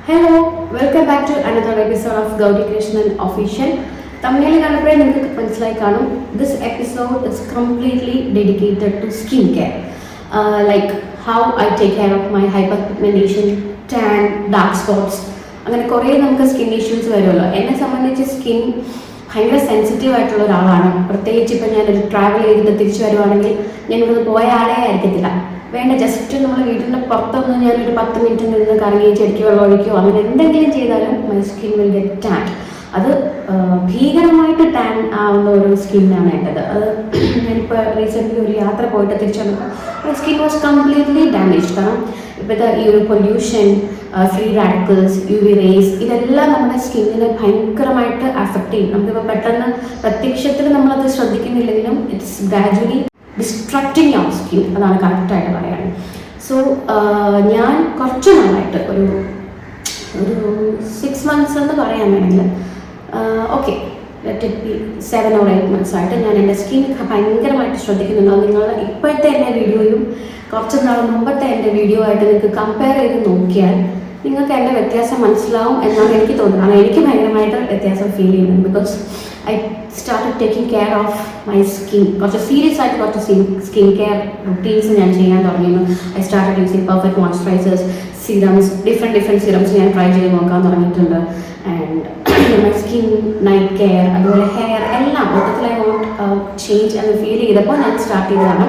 Hello, welcome back to another episode of Gaudi Krishnan Official. Thumbnail കാണുമ്പോഴേ നിങ്ങൾക്ക് മനസ്സിലായി കാണും. This episode is completely dedicated to skincare. Like how I take care of my hyperpigmentation, tan, dark spots. അങ്ങനെ കുറേ നമുക്ക് skin issues വരുമല്ലോ. എന്നെ സംബന്ധിച്ച് സ്കിൻ ഭയങ്കര സെൻസിറ്റീവ് ആയിട്ടുള്ള ഒരാളാണ്. പ്രത്യേകിച്ച് ഇപ്പം ഞാനൊരു ട്രാവൽ ചെയ്തിട്ട് തിരിച്ചു വരുവാണെങ്കിൽ ഞാൻ ഇവിടുന്ന് പോയ ആളെ ആയിരിക്കത്തില്ല. വേണ്ട, ജസ്റ്റ് നമ്മൾ വീടിൻ്റെ പുറത്തൊന്ന് ഞാനൊരു 10 മിനിറ്റ് നിന്ന് കറങ്ങി ചെടിക്ക് വെള്ളം ഒഴിക്കുകയോ അങ്ങനെ എന്തെങ്കിലും ചെയ്താലും my skin will get tan. അത് ഭീകരമായിട്ട് ടാൻ ആവുന്ന ഒരു സ്കിന്നാണ് എൻ്റെത്. അത് ഞാനിപ്പോൾ റീസെൻ്റ്ലി ഒരു യാത്ര പോയിട്ട് തിരിച്ചു വന്നപ്പോൾ my skin was completely damage. കാരണം ഇപ്പോഴത്തെ ഈ ഒരു pollution, free radicals, UV rays, ഇതെല്ലാം നമ്മുടെ സ്കിന്നിനെ ഭയങ്കരമായിട്ട് അഫക്റ്റ് ചെയ്യും. നമുക്കിപ്പോൾ പെട്ടെന്ന് പ്രത്യക്ഷത്തിൽ നമ്മളത് ശ്രദ്ധിക്കുന്നില്ലെങ്കിലും it's gradually destructing your skin. അതാണ് കറക്റ്റായിട്ട് പറയാൻ. സോ ഞാൻ കുറച്ച് നാളായിട്ട് ഒരു 6 months എന്ന് പറയാൻ വേണമെങ്കിൽ okay, let it be 7 or 8 months ആയിട്ട് ഞാൻ എൻ്റെ സ്കിൻ ഭയങ്കരമായിട്ട് ശ്രദ്ധിക്കുന്നുണ്ട്. നിങ്ങൾ ഇപ്പോഴത്തെ എൻ്റെ വീഡിയോയും കുറച്ച് നാൾ മുമ്പത്തെ എൻ്റെ വീഡിയോ ആയിട്ട് നിങ്ങൾക്ക് കമ്പയർ ചെയ്ത് നോക്കിയാൽ നിങ്ങൾക്ക് എൻ്റെ വ്യത്യാസം മനസ്സിലാവും എന്നാണ് എനിക്ക് തോന്നുന്നത്. കാരണം എനിക്ക് ഭയങ്കരമായിട്ട് വ്യത്യാസം ഫീൽ ചെയ്യുന്നുണ്ട്. Because I started taking care of my skin. കുറച്ച് സീരിയസ് ആയിട്ട് കുറച്ച് സ്കിൻ കെയർ റുട്ടീൻസ് ഞാൻ ചെയ്യാൻ തുടങ്ങിയിരുന്നു. I started using perfect moisturisers, serums, different serums ഞാൻ ട്രൈ ചെയ്ത് നോക്കാൻ തുടങ്ങിയിട്ടുണ്ട്. And my skin, night care, അതുപോലെ ഹെയർ എല്ലാം മൊത്തത്തിൽ ഐ വോണ്ട് ചേഞ്ച് എന്ന് ഫീൽ ചെയ്തപ്പോൾ ഞാൻ സ്റ്റാർട്ട് ചെയ്തതാണ്.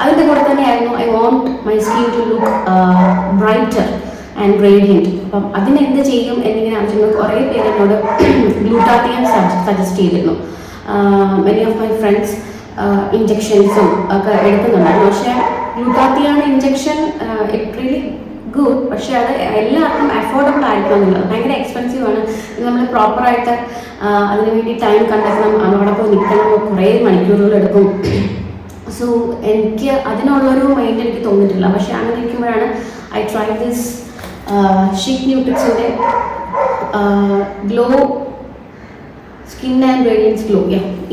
അതിൻ്റെ കൂടെ തന്നെയായിരുന്നു I want my skin to look brighter and radiant. അപ്പം അതിനെന്ത് ചെയ്യും എന്നിങ്ങനെ ആവശ്യങ്ങൾ കുറേ പേര് എന്നോട് ഗ്ലൂട്ടാത്തിയൻ സജസ്റ്റ് ചെയ്തിരുന്നു. മെനി ഓഫ് മൈ ഫ്രണ്ട്സ് ഇഞ്ചെക്ഷൻസും ഒക്കെ എടുക്കുന്നുണ്ടായിരുന്നു. പക്ഷേ ഗ്ലൂട്ടാത്തിയാണ് ഇഞ്ചെക്ഷൻ ഇറ്റ് റിയലി ഗുഡ്, പക്ഷേ അത് എല്ലാവർക്കും അഫോർഡബിൾ ആയിരിക്കണമെന്നില്ല. ഭയങ്കര എക്സ്പെൻസീവ് ആണ്. നമ്മൾ പ്രോപ്പറായിട്ട് അതിന് വേണ്ടി ടൈം കണ്ടെത്തണം, അവിടെ പോയി നിൽക്കണം, കുറേ മണിക്കൂറുകൾ എടുക്കും. സോ എനിക്ക് അതിനുള്ളൊരു മൈൻഡ് എനിക്ക് തോന്നിയിട്ടില്ല. പക്ഷേ അങ്ങനെ ഇരിക്കുമ്പോഴാണ് ഐ ട്രൈ ദിസ് ഷിക് ന്യൂട്രിക്സിൻ്റെ glow skin and radiance glow.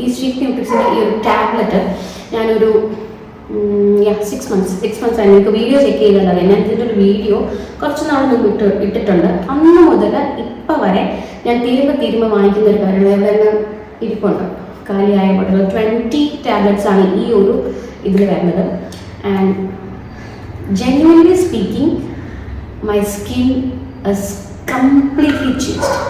ഈ ഷിക് ന്യൂട്രിക്സിൻ്റെ ഈ ഒരു ടാബ്ലറ്റ് ഞാനൊരു 6 months ആയി. നിങ്ങൾക്ക് വീഡിയോ ചെക്ക് ചെയ്താൽ അറിയാം. ഞാൻ ഇതിൻ്റെ ഒരു വീഡിയോ കുറച്ച് നാൾ മുമ്പ് ഇട്ടിട്ടുണ്ട്. അന്ന് മുതൽ ഇപ്പം വരെ ഞാൻ തീരുമ്പോൾ വാങ്ങിക്കുന്ന ഒരു കാര്യമാണ്. എവിടെ ഇരിപ്പുണ്ട് കാലിയായ ബോട്ടിൽ 20 ടാബ്ലറ്റ്സ് ആണ് ഈ ഒരു ഇതിൽ വരുന്നത്. And genuinely speaking my skin is completely changed.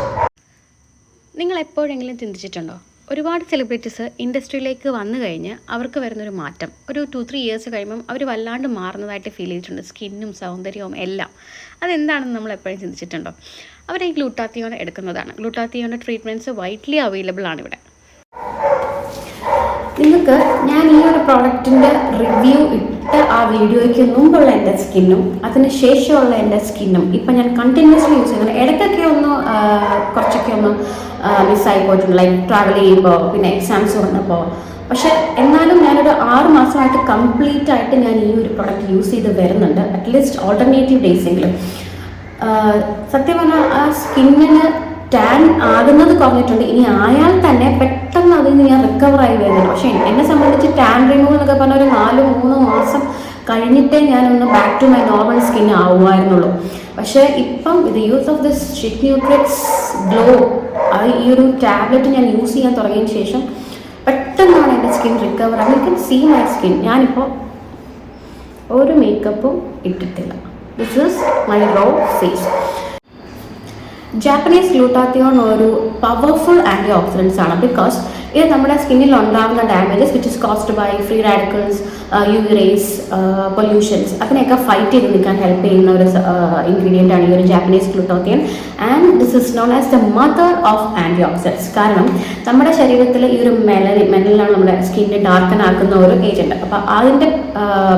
നിങ്ങൾ എപ്പോഴെങ്കിലും ചിന്തിച്ചിട്ടുണ്ടോ, ഒരുപാട് സെലിബ്രിറ്റീസ് ഇൻഡസ്ട്രിയിലേക്ക് വന്നു കഴിഞ്ഞ് അവർക്ക് വരുന്നൊരു മാറ്റം ഒരു 2-3 years കഴിയുമ്പം അവർ വല്ലാണ്ട് മാറുന്നതായിട്ട് ഫീൽ ചെയ്തിട്ടുണ്ട്, സ്കിന്നും സൗന്ദര്യവും എല്ലാം. അതെന്താണെന്ന് നമ്മൾ എപ്പോഴും ചിന്തിച്ചിട്ടുണ്ടോ? അവർ ഈ ഗ്ലൂട്ടാത്തിയോൺ എടുക്കുന്നതാണ്. ഗ്ലൂട്ടാത്തിയോണിൻ്റെ ട്രീറ്റ്മെൻറ്റ്സ് വൈഡ്ലി അവൈലബിൾ ആണ് ഇവിടെ. നിങ്ങൾക്ക് ഞാൻ ഈ ഒരു പ്രോഡക്റ്റിൻ്റെ റിവ്യൂ ഇട്ട ആ വീഡിയോയ്ക്ക് മുമ്പുള്ള എൻ്റെ സ്കിന്നും അതിന് ശേഷമുള്ള എൻ്റെ സ്കിന്നും ഇപ്പം ഞാൻ കണ്ടിന്യൂസ്ലി യൂസ് ചെയ്യുന്നത്. ഇടയ്ക്കൊക്കെ കുറച്ചൊക്കെ ഒന്ന് മിസ്സായി പോയിട്ടുണ്ട്, ലൈക്ക് ട്രാവൽ ചെയ്യുമ്പോൾ, പിന്നെ എക്സാംസ് വന്നപ്പോൾ. പക്ഷേ എന്നാലും ഞാനൊരു 6 മാസമായിട്ട് കംപ്ലീറ്റ് ആയിട്ട് ഞാൻ ഈ ഒരു പ്രോഡക്റ്റ് യൂസ് ചെയ്ത് വരുന്നുണ്ട്. അറ്റ്ലീസ്റ്റ് ഓൾട്ടർനേറ്റീവ് ഡേയ്സെങ്കിലും. സത്യം പറഞ്ഞാൽ ആ സ്കിന്നിന് ടാൻ ആകുന്നത് കുറഞ്ഞിട്ടുണ്ട്. ഇനി ആയാൽ തന്നെ പെട്ടെന്ന് അതിൽ നിന്ന് ഞാൻ റിക്കവറായി വരുന്നുണ്ട്. പക്ഷേ എന്നെ സംബന്ധിച്ച് ടാൻ റിമൂവൽ എന്നൊക്കെ പറഞ്ഞാൽ ഒരു 4-3 മാസം കഴിഞ്ഞിട്ടേ ഞാനൊന്ന് back to my normal skin ആവുമായിരുന്നുള്ളൂ. പക്ഷേ ഇപ്പം with use of this Chic Nutrix glow, ഈ ഒരു ടാബ്ലറ്റ് ഞാൻ യൂസ് ചെയ്യാൻ തുടങ്ങിയതിന് ശേഷം പെട്ടെന്നാണ് എൻ്റെ സ്കിൻ റിക്കവർ ആകുന്നത്. You can see my skin. ഞാനിപ്പോൾ ഒരു മേക്കപ്പും ഇട്ടിട്ടില്ല. This is my raw face. Japanese glutathione ഒരു പവർഫുൾ ആൻറ്റി ഓക്സിഡൻസ് ആണ്. ബിക്കോസ് ഇത് നമ്മുടെ സ്കിന്നിൽ ഉണ്ടാകുന്ന damages which is caused by free radicals, UV rays, pollutions, അതിനെയൊക്കെ ഫൈറ്റ് ചെയ്ത് നിൽക്കാൻ ഹെൽപ്പ് ചെയ്യുന്ന ഒരു ഇൻഗ്രീഡിയൻ്റ് ആണ് ഈ ഒരു Japanese glutathione. And this is known as the mother of antioxidants. കാരണം നമ്മുടെ ശരീരത്തിൽ ഈ ഒരു മെലനിലാണ് നമ്മുടെ സ്കിന്നെ ഡാർക്കൻ ആക്കുന്ന ഒരു ഏജൻറ്റ്. അപ്പോൾ അതിൻ്റെ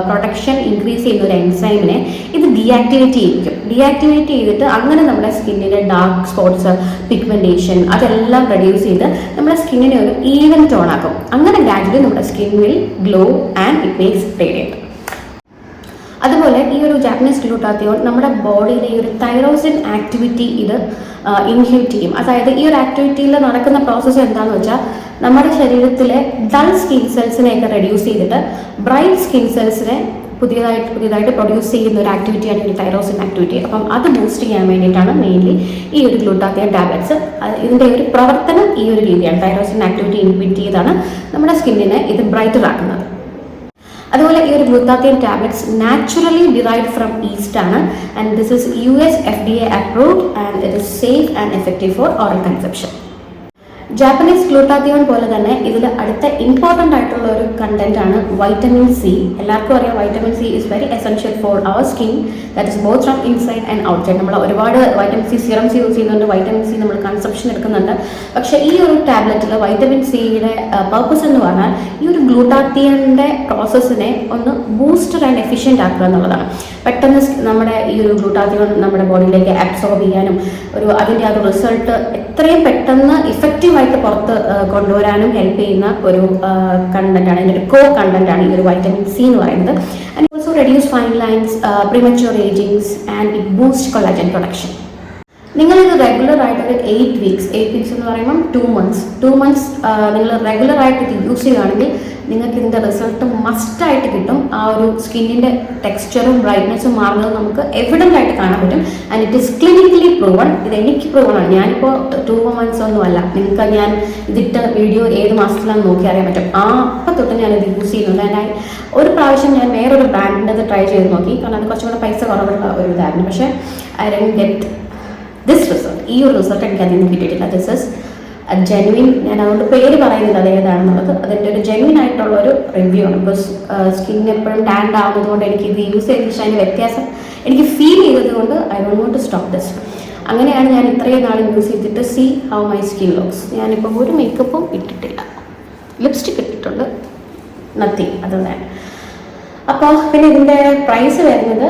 പ്രൊഡക്ഷൻ ഇൻക്രീസ് ചെയ്യുന്ന ഒരു എൻസൈമിനെ ഇത് ഡീആക്ടിവേറ്റ് ചെയ്തിട്ട് അങ്ങനെ നമ്മുടെ സ്കിന്നിലെ ഡാർക്ക് സ്പോട്ട്സ്, പിഗ്മെൻറ്റേഷൻ അതെല്ലാം റെഡ്യൂസ് ചെയ്ത് നമ്മുടെ സ്കിന്നിനെ ഒരു ഈവൻ ടോൺ ആക്കും. അങ്ങനെ ഗ്രാജുവലി നമ്മുടെ skin will glow and it makes radiant. അതുപോലെ ഈ ഒരു ജാപ്പനീസ് ഗ്ലൂട്ടാത്തിയോൺ നമ്മുടെ ബോഡിയിലെ ഈ ഒരു തൈറോസിൻ ആക്ടിവിറ്റി ഇത് ഇൻഹിബിറ്റ് ചെയ്യും. അതായത് ഈ ഒരു ആക്ടിവിറ്റിയിൽ നടക്കുന്ന പ്രോസസ്സ് എന്താണെന്ന് വെച്ചാൽ നമ്മുടെ ശരീരത്തിലെ ഡൾ സ്കിൻ സെൽസിനെയൊക്കെ റെഡ്യൂസ് ചെയ്തിട്ട് ബ്രൈറ്റ് സ്കിൻ സെൽസിനെ പുതിയതായിട്ട് പ്രൊഡ്യൂസ് ചെയ്യുന്ന ഒരു ആക്ടിവിറ്റിയാണ് ഈ തൈറോസിൻ ആക്ടിവിറ്റി. അപ്പം അത് ബൂസ്റ്റ് ചെയ്യാൻ വേണ്ടിയിട്ടാണ് മെയിൻലി ഈ ഒരു ഗ്ലൂട്ടാത്തിയോൺ ടാബ്ലറ്റ്സ്. ഇതിൻ്റെ ഒരു പ്രവർത്തനം ഈ ഒരു രീതിയാണ്. തൈറോസിൻ ആക്ടിവിറ്റി ഇൻഹിബിറ്റ് ചെയ്താണ് നമ്മുടെ സ്കിന്നിനെ ഇത് ബ്രൈറ്റർ ആക്കുന്നത്. അതുപോലെ ഈ ഒരു glutathione tablets naturally derived from yeast ആണ്. And this is US FDA approved and it is safe and effective for oral consumption. Japanese glutathione പോലെ തന്നെ ഇതിൽ അടുത്ത ഇമ്പോർട്ടൻ്റ് ആയിട്ടുള്ള ഒരു കണ്ടന്റ് ആണ് വൈറ്റമിൻ സി. എല്ലാവർക്കും അറിയാം vitamin C is very essential for our skin. That is both from inside and outside. നമ്മൾ ഒരുപാട് വൈറ്റമിൻ സി സിറംസ് യൂസ് ചെയ്യുന്നുണ്ട്, വൈറ്റമിൻ സി നമ്മൾ കൺസപ്ഷൻ എടുക്കുന്നുണ്ട്. പക്ഷേ ഈ ഒരു ടാബ്ലറ്റിൽ വൈറ്റമിൻ സിയുടെ പർപ്പസ് എന്ന് പറഞ്ഞാൽ ഈ ഒരു ഗ്ലൂട്ടാത്തിയോണിൻ്റെ പ്രോസസ്സിനെ ഒന്ന് ബൂസ്റ്റർ ആൻഡ് എഫിഷ്യൻ്റ് ആക്കുക എന്നുള്ളതാണ്. പെട്ടെന്ന് നമ്മുടെ ഈ ഒരു ഗ്ലൂട്ടാത്തിയോൺ നമ്മുടെ ബോഡിയിലേക്ക് അബ്സോർബ് ചെയ്യാനും അതിൻ്റെ ആ ഒരു റിസൾട്ട് എത്രയും പെട്ടെന്ന് ഇഫക്റ്റീവായിട്ട് പുറത്ത് കൊണ്ടുവരാനും ഹെൽപ്പ് ചെയ്യുന്ന ഒരു കണ്ടന്റാണ്, ഇതിൻ്റെ ഒരു കണ്ടന്റാണ് ഈ ഒരു വൈറ്റമിൻ സി എന്ന് പറയുന്നത്. And also reduce fine lines, premature agings and it boost collagen production. നിങ്ങളിത് റെഗുലറായിട്ട് ഒരു 8 വീക്സ് എന്ന് പറയുമ്പം 2 months നിങ്ങൾ റെഗുലറായിട്ട് ഇത് യൂസ് ചെയ്യുകയാണെങ്കിൽ നിങ്ങൾക്ക് ഇതിൻ്റെ റിസൾട്ട് മസ്റ്റായിട്ട് കിട്ടും. ആ ഒരു സ്കിന്നിൻ്റെ ടെക്സ്ചറും ബ്രൈറ്റ്നസ്സും മാറുന്നത് നമുക്ക് എവിഡൻ്റ് ആയിട്ട് കാണാൻ പറ്റും. And it is clinically proven. ഇത് എനിക്ക് പ്രൂവൺ ആണ്. ഞാനിപ്പോൾ 2 months ഒന്നുമല്ല, നിങ്ങൾക്ക് ഞാൻ ഇതിട്ട വീഡിയോ ഏത് മാസത്തിലാണെന്ന് നോക്കി അറിയാൻ പറ്റും. അപ്പം തൊട്ട് ഞാനിത് യൂസ് ചെയ്യുന്നുണ്ട്. ആൻഡ് ഒരു പ്രാവശ്യം ഞാൻ വേറൊരു ബ്രാൻഡിൻ്റെ അത് ട്രൈ ചെയ്ത് നോക്കി, കാരണം അത് കുറച്ചും കൂടെ പൈസ കുറവുള്ള ഒരു ഇതായിരുന്നു. പക്ഷേ I don't get this result. ഈ ഒരു റിസൾട്ട് എനിക്ക് അതിൽ നിന്ന് കിട്ടിയിട്ടില്ല. This is genuine. ഞാൻ അതുകൊണ്ട് പേര് പറയുന്നില്ല അത് ഏതാണെന്നുള്ളത്. അതിൻ്റെ ഒരു ജെന്വിൻ ആയിട്ടുള്ള ഒരു റിവ്യൂ ആണ്. ബിക്കോസ് സ്കിൻ എപ്പോഴും ടാൻഡ് ആവുന്നത് കൊണ്ട് എനിക്ക് ഇത് യൂസ് ചെയ്തിട്ട് അതിൻ്റെ വ്യത്യാസം എനിക്ക് ഫീൽ ചെയ്തത് കൊണ്ട് I don't want to stop this. അങ്ങനെയാണ് ഞാൻ ഇത്രയും നാൾ യൂസ് ചെയ്തിട്ട് see how my skin looks. ഞാനിപ്പോൾ ഒരു മേക്കപ്പും ഇട്ടിട്ടില്ല, ലിപ്സ്റ്റിക് ഇട്ടിട്ടുണ്ട്, നത്തിങ് അത് തന്നെ. അപ്പോൾ പിന്നെ ഇതിൻ്റെ പ്രൈസ് വരുന്നത്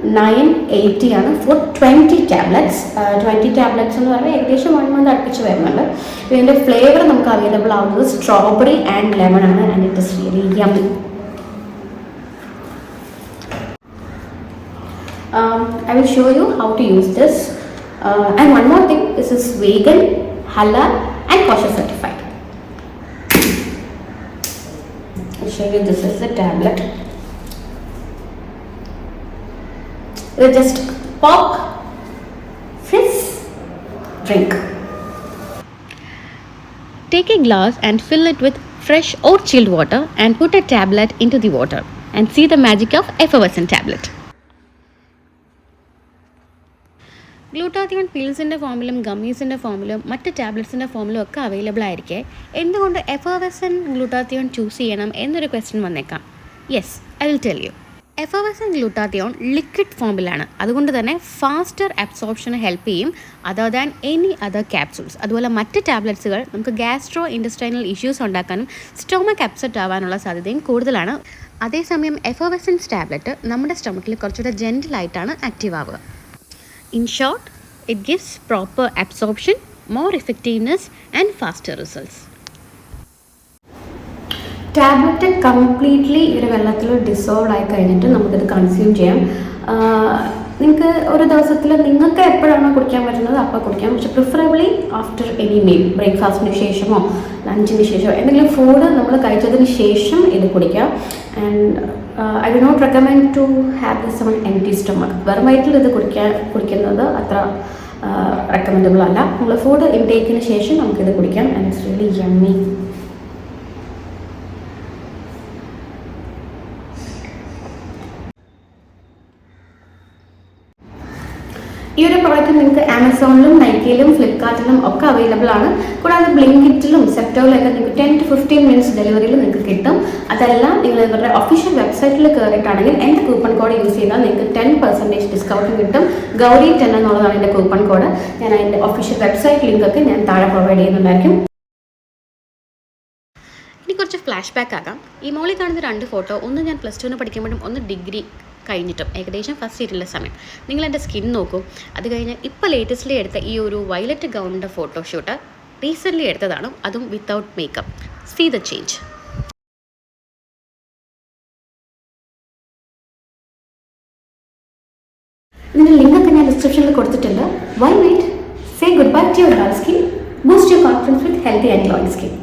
1980 ആണ് ഫോർ 20 ടാബ്ലറ്റ്സ്. 20 ടാബ്ലറ്റ്സ് എന്ന് പറഞ്ഞാൽ ഏകദേശം 1 month അടുപ്പിച്ച് വരുന്നുണ്ട്. ഇതിൻ്റെ ഫ്ലേവർ നമുക്ക് അവൈലബിൾ ആവുന്നത് സ്ട്രോബെറി ആൻഡ് ലെമൺ ആണ്. And it is really yummy. I will show you how to use this. And one more thing, this is vegan, halal and kosher certified. I'll show you, this is the tablet. You just pop, fizz, drink. Take a glass and fill it with fresh or chilled water and put a tablet into the water and see the magic of effervescent tablet. Glutathione പിൽസിൻ്റെ ഫോമിലും ഗമ്മീസിൻ്റെ ഫോമിലും മറ്റ് ടാബ്ലറ്റ്സിൻ്റെ ഫോമിലും ഒക്കെ available ആയിരിക്കെ എന്തുകൊണ്ട് എഫർവെസൻറ്റ് glutathione choose ചെയ്യണം എന്നൊരു ക്വസ്റ്റ്യൻ വന്നേക്കാം. Yes, I will tell you. Effervescent glutathione liquid ഫോമിലാണ്. അതുകൊണ്ട് തന്നെ ഫാസ്റ്റർ അബ്സോർപ്ഷന് ഹെൽപ്പ് ചെയ്യും other than any other capsules. അതുപോലെ മറ്റ് ടാബ്ലറ്റ്സുകൾ നമുക്ക് ഗ്യാസ്ട്രോ ഇൻറ്റസ്റ്റൈനൽ ഇഷ്യൂസ് ഉണ്ടാക്കാനും സ്റ്റൊമക്ക് അപ്സെറ്റ് ആവാനുള്ള സാധ്യതയും കൂടുതലാണ്. അതേസമയം എഫർവെസൻസ് ടാബ്ലറ്റ് നമ്മുടെ സ്റ്റൊമക്കിൽ കുറച്ചുകൂടെ ജെൻറ്റിലായിട്ടാണ് ആക്റ്റീവ് ആവുക. In short, it gives proper absorption, more effectiveness and faster results. Tablet completely ഒരു വെള്ളത്തിൽ ഡിസോൾവ് ആയി കഴിഞ്ഞിട്ട് നമുക്കിത് കൺസ്യൂം ചെയ്യാം. നിങ്ങൾക്ക് ഒരു ദിവസത്തിൽ നിങ്ങൾക്ക് എപ്പോഴാണോ കുടിക്കാൻ പറ്റുന്നത് അപ്പോൾ കുടിക്കാം. പക്ഷെ പ്രിഫറബിളി ആഫ്റ്റർ എനി മീൽ, ബ്രേക്ക്ഫാസ്റ്റിന് ശേഷമോ ലഞ്ചിന് ശേഷമോ എന്തെങ്കിലും ഫുഡ് നമ്മൾ കഴിച്ചതിന് ശേഷം ഇത് കുടിക്കാം. And I do not recommend to have this on empty stomach. വെറും വയറ്റിൽ ഇത് കുടിക്കുന്നത് അത്ര റെക്കമെൻഡബിൾ അല്ല. നമ്മൾ ഫുഡ് ഇൻടേക്കിന് ശേഷം നമുക്കിത് കുടിക്കാം. And it's really yummy. ഈ ഒരു പ്രോഡക്റ്റ് നിങ്ങൾക്ക് ആമസോണിലും നൈക്കയിലും ഫ്ലിപ്കാർട്ടിലും ഒക്കെ അവൈലബിൾ ആണ്. കൂടാതെ ബ്ലിങ്കിറ്റിലും സെപ്റ്റോയിലൊക്കെ നിങ്ങൾക്ക് 10 to 15 minutes ഡെലിവറിയിൽ നിങ്ങൾക്ക് കിട്ടും. അതെല്ലാം നിങ്ങൾ ഇവരുടെ ഒഫീഷ്യൽ വെബ്സൈറ്റിൽ കയറിയിട്ടാണെങ്കിൽ എൻ്റെ കൂപ്പൺ കോഡ് യൂസ് ചെയ്താൽ നിങ്ങൾക്ക് 10% ഡിസ്കൗണ്ട് കിട്ടും. ഗൗരി 10 എന്നുള്ളതാണ് എൻ്റെ കൂപ്പൺ കോഡ്. ഞാൻ അതിൻ്റെ ഒഫീഷ്യൽ വെബ്സൈറ്റ് ലിങ്കൊക്കെ ഞാൻ താഴെ പ്രൊവൈഡ് ചെയ്യുന്നുണ്ടായിരിക്കും. ഇനി കുറച്ച് ഫ്ലാഷ് ബാക്ക് ആകാം. ഈ മോളിൽ കാണുന്ന 2 ഫോട്ടോ, ഒന്ന് ഞാൻ +2 പഠിക്കുമ്പോഴും ഒന്ന് ഡിഗ്രി കഴിഞ്ഞിട്ടും ഏകദേശം ഫസ്റ്റ് ഇയറിലെ സമയം. നിങ്ങൾ എൻ്റെ സ്കിൻ നോക്കൂ. അത് കഴിഞ്ഞ് ഇപ്പോൾ ലേറ്റസ്റ്റ്ലി എടുത്ത ഈ ഒരു വയലറ്റ് ഗൗണിൻ്റെ ഫോട്ടോഷൂട്ട് റീസെൻ്റ്ലി എടുത്തതാണ്, അതും without makeup. See the change. ഇതിൻ്റെ ലിങ്കൊക്കെ ഞാൻ ഡിസ്ക്രിപ്ഷനിൽ കൊടുത്തിട്ടുണ്ട്. Why wait? Say goodbye to your dark skin. Boost your confidence with healthy and glowing skin.